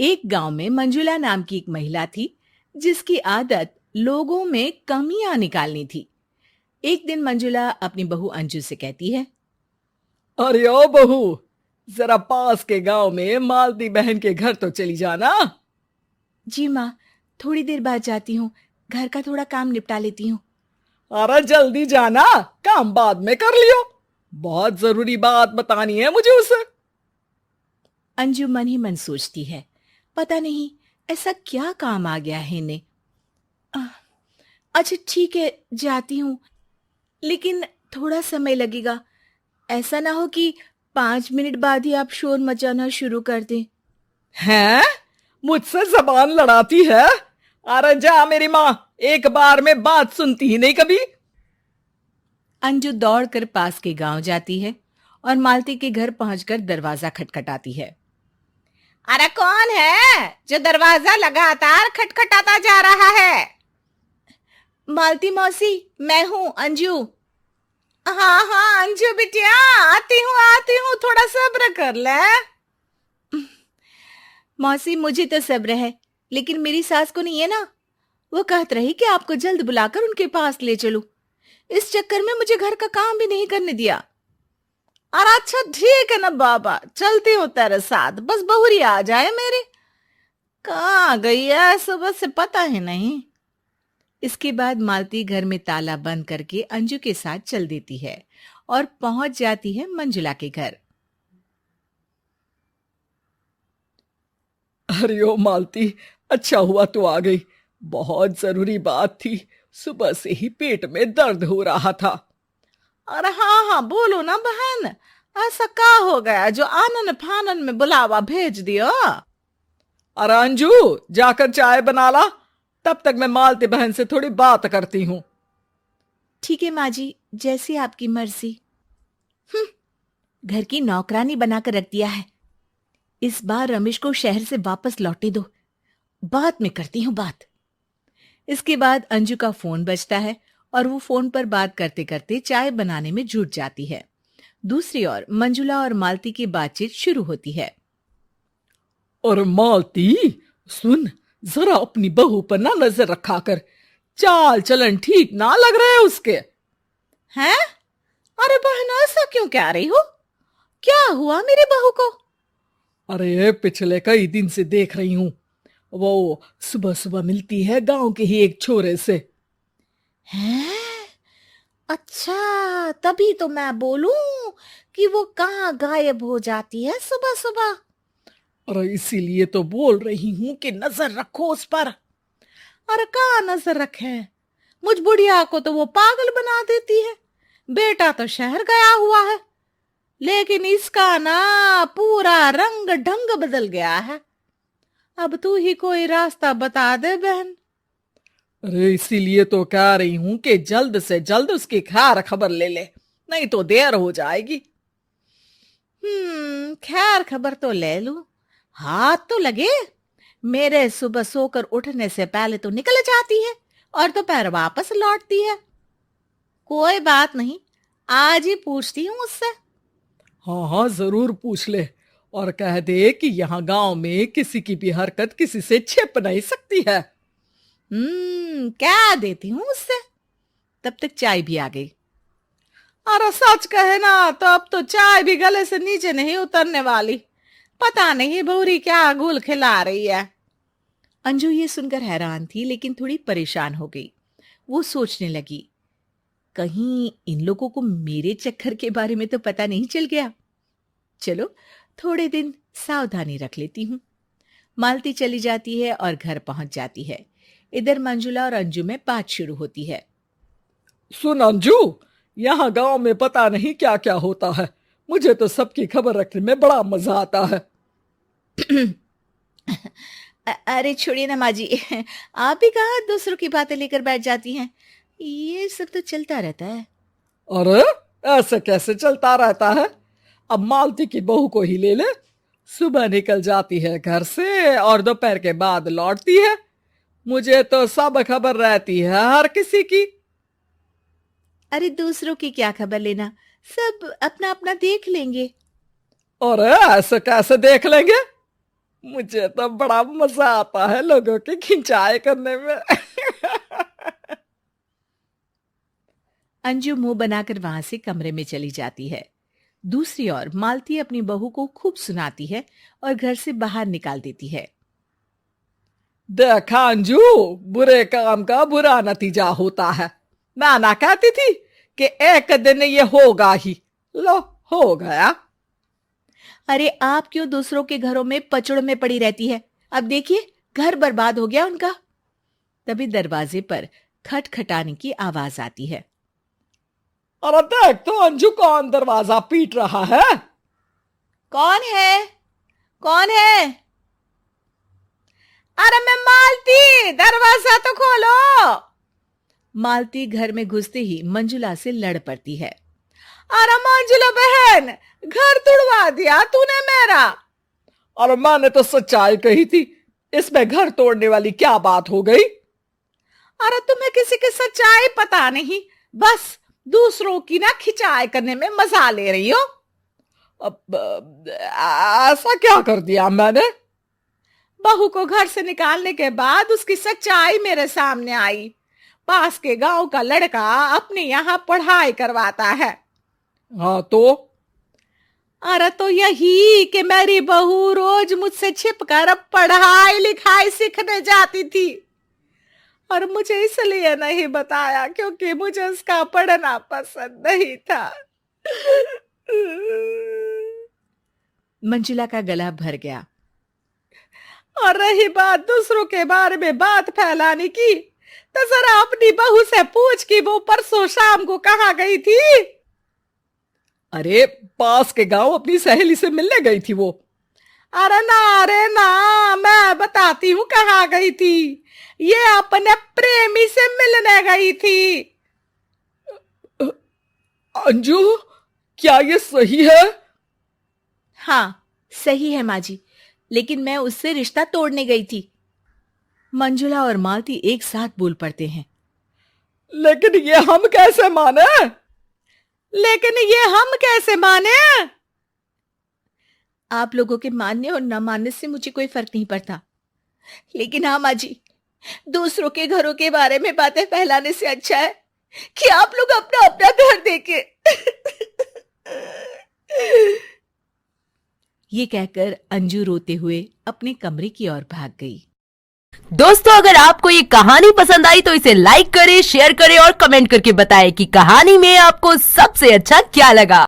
एक गांव में मंजुला नाम की एक महिला थी जिसकी आदत लोगों में कमियां निकालनी थी। एक दिन मंजुला अपनी बहू अंजू से कहती है। अरे ओ बहू, जरा पास के गांव में मालती बहन के घर तो चली जाना। जी माँ, थोड़ी देर बाद जाती हूँ, घर का थोड़ा काम निपटा लेती हूँ। अरे जल्दी जाना, काम बाद में कर लियो, बहुत जरूरी बात बतानी है मुझे उसे। अंजू मन ही मन सोचती है, पता नहीं ऐसा क्या काम आ गया है इन्हें। आह, अच्छा ठीक है, जाती हूँ, लेकिन थोड़ा समय लगेगा। ऐसा ना हो कि 5 मिनट बाद ही आप शोर मचाना शुरू कर दें। हैं? मुझसे जबान लड़ाती है? अरे जा मेरी माँ, एक बार में बात सुनती ही नहीं कभी। अंजू दौड़कर पास के गांव जाती है और मालती के घर पहुंचकर दरवाजा खटखटाती है। अरे कौन है जो दरवाजा लगातार खटखटाता जा रहा है? मालती मौसी, मैं हूँ अंजू। हाँ हाँ अंजू बिटिया, आती हूँ, थोड़ा सब्र कर ले। मौसी मुझे तो सब्र है, लेकिन मेरी सास को नहीं है ना। वो कहत रही कि आपको जल्द बुलाकर उनके पास ले चलूं। इस चक्कर में मुझे घर का काम भी नहीं करने दिया। अरे अच्छा ठीक है ना बाबा, चलती हूँ तेरे साथ, बस बहुरी आ जाए मेरी। कहाँ गई है सुबह से पता ही नहीं। इसके बाद मालती घर में ताला बंद करके अंजू के साथ चल देती है और पहुंच जाती है मंजुला के घर। अरे ओ मालती, अच्छा हुआ तू आ गई, बहुत जरूरी बात थी, सुबह से ही पेट में दर्द हो रहा था। अरे हाँ हाँ बोलो ना बहन, ऐसा क्या हो गया जो आनन फानन में बुलावा भेज दियो? अरे अंजू, जाकर चाय बना ला, तब तक मैं मालती बहन से थोड़ी बात करती हूँ। ठीक है माँ जी, जैसी आपकी मर्जी। घर की नौकरानी बनाकर रख दिया है। इस बार रमेश को शहर से वापस लौटे दो, बाद में करती हूँ बात। इसके बाद अंजू का फोन बजता है और वो फोन पर बात करते करते चाय बनाने में जुट जाती है। दूसरी ओर मंजुला और मालती की बातचीत शुरू होती है। और मालती, सुन, जरा अपनी बहू पर ना नजर रखा कर, चाल चलन ठीक ना लग रहा है उसके। हैं? अरे बहन ऐसा क्यों कह रही हो? क्या हुआ मेरी बहू को? अरे पिछले कई दिन से देख रही हूं, वो सुबह सुबह मिलती है गांव के ही एक छोरे से। हैं? अच्छा, तभी तो मैं बोलूं कि वो कहाँ गायब हो जाती है सुबह सुबह। और इसीलिए तो बोल रही हूं कि नजर रखो उस पर। अरे कहाँ नजर रखे? मुझ बुढ़िया को तो वो पागल बना देती है। बेटा तो शहर गया हुआ है, लेकिन इसका ना पूरा रंग ढंग बदल गया है। अब तू ही कोई रास्ता बता दे बहन। अरे इसीलिए तो कह रही हूं कि जल्द से जल्द उसकी खैर खबर ले ले, नहीं तो देर हो जाएगी। खैर खबर तो ले लूं, हाथ तो लगे। मेरे सुबह सोकर उठने से पहले तो निकल जाती है और दोपहर वापस लौटती है। कोई बात नहीं, आज ही पूछती हूँ उससे। हाँ हाँ जरूर पूछ ले, और कह दे कि यहाँ गांव में किसी की भी हरकत किसी से छिप नहीं सकती है। क्या देती हूँ उससे। तब तक चाय भी आ गई। अरे सच कहे ना तो अब तो चाय भी गले से नीचे नहीं उतरने वाली। पता नहीं भौरी क्या गुल खिला रही है। अंजू ये सुनकर हैरान थी, लेकिन थोड़ी परेशान हो गई। वो सोचने लगी, कहीं इन लोगों को मेरे चक्कर के बारे में तो पता नहीं चल गया। चलो थोड़े दिन सावधानी रख लेती हूँ। मालती चली जाती है और घर पहुंच जाती है। इधर मंजुला और अंजू में बात शुरू होती है। सुन अंजू, यहाँ गांव में पता नहीं क्या क्या होता है, मुझे तो सबकी खबर रखने में बड़ा मजा आता है। अरे छोड़िए ना माँ जी, आप भी कहाँ दूसरों की बातें लेकर बैठ जाती हैं। ये सब तो चलता रहता है। अरे ऐसे कैसे चलता रहता है? अब मालती की बहू को ही ले ले, सुबह निकल जाती है घर से और दोपहर के बाद लौटती है। मुझे तो सब खबर रहती है हर किसी की। अरे दूसरों की क्या खबर लेना, सब अपना अपना देख लेंगे। और ऐसे कैसे देख लेंगे? मुझे तो बड़ा मजा आता है लोगों की खिंचाई करने में। अंजू मुंह बनाकर वहां से कमरे में चली जाती है। दूसरी ओर मालती अपनी बहू को खूब सुनाती है और घर से बाहर निकाल देती है। देखा अंजू, बुरे काम का बुरा नतीजा होता है। नाना कहती थी कि एक दिन ये होगा ही। लो, हो गया। अरे आप क्यों दूसरों के घरों में पचड़ में पड़ी रहती है? अब देखिए घर बर्बाद हो गया उनका। तभी दरवाजे पर खटखटाने की आवाज आती है। अरे देख तो अंजू, कौन दरवाजा पीट रहा है? कौन है? कौन है? अरे मैं मालती, दरवाजा तो खोलो। मालती घर में घुसते ही मंजुला से लड़ पड़ती है। अरे मंजुला बहन, घर तुड़वा दिया तूने मेरा। और मैंने तो सच्चाई कही थी, इसमें घर तोड़ने वाली क्या बात हो गई? अरे तुम्हें किसी की सच्चाई पता नहीं, बस दूसरों की ना खिंचाई करने में मजा ले रही हो। अब ऐसा क्या कर दिया मैंने? बहू को घर से निकालने के बाद उसकी सच्चाई मेरे सामने आई। पास के गांव का लड़का अपने यहाँ पढ़ाई करवाता है। हाँ तो? अरे तो यही कि मेरी बहू रोज मुझसे छिपकर पढ़ाई लिखाई सीखने जाती थी, और मुझे इसलिए नहीं बताया क्योंकि मुझे उसका पढ़ना पसंद नहीं था। मंजुला का गला भर गया। और रही बात दूसरों के बारे में बात फैलाने की, तो जरा अपनी बहू से पूछ कि वो परसों शाम को कहाँ गई थी। अरे पास के गांव अपनी सहेली से मिलने गई थी वो। अरे ना, मैं बताती हूँ कहाँ गई थी। ये अपने प्रेमी से मिलने गई थी। अंजू, क्या ये सही है? हाँ सही है माँ जी, लेकिन मैं उससे रिश्ता तोड़ने गई थी। मंजुला और मालती एक साथ बोल पड़ते हैं। लेकिन ये हम कैसे माने? आप लोगों के मानने और न मानने से मुझे कोई फर्क नहीं पड़ता, लेकिन हाँ माँ जी, दूसरों के घरों के बारे में बातें फैलाने से अच्छा है कि आप लोग अपना अपना घर देखें। ये कहकर अंजू रोते हुए अपने कमरे की ओर भाग गई। दोस्तों, अगर आपको ये कहानी पसंद आई तो इसे लाइक करें, शेयर करें और कमेंट करके बताएं कि कहानी में आपको सबसे अच्छा क्या लगा।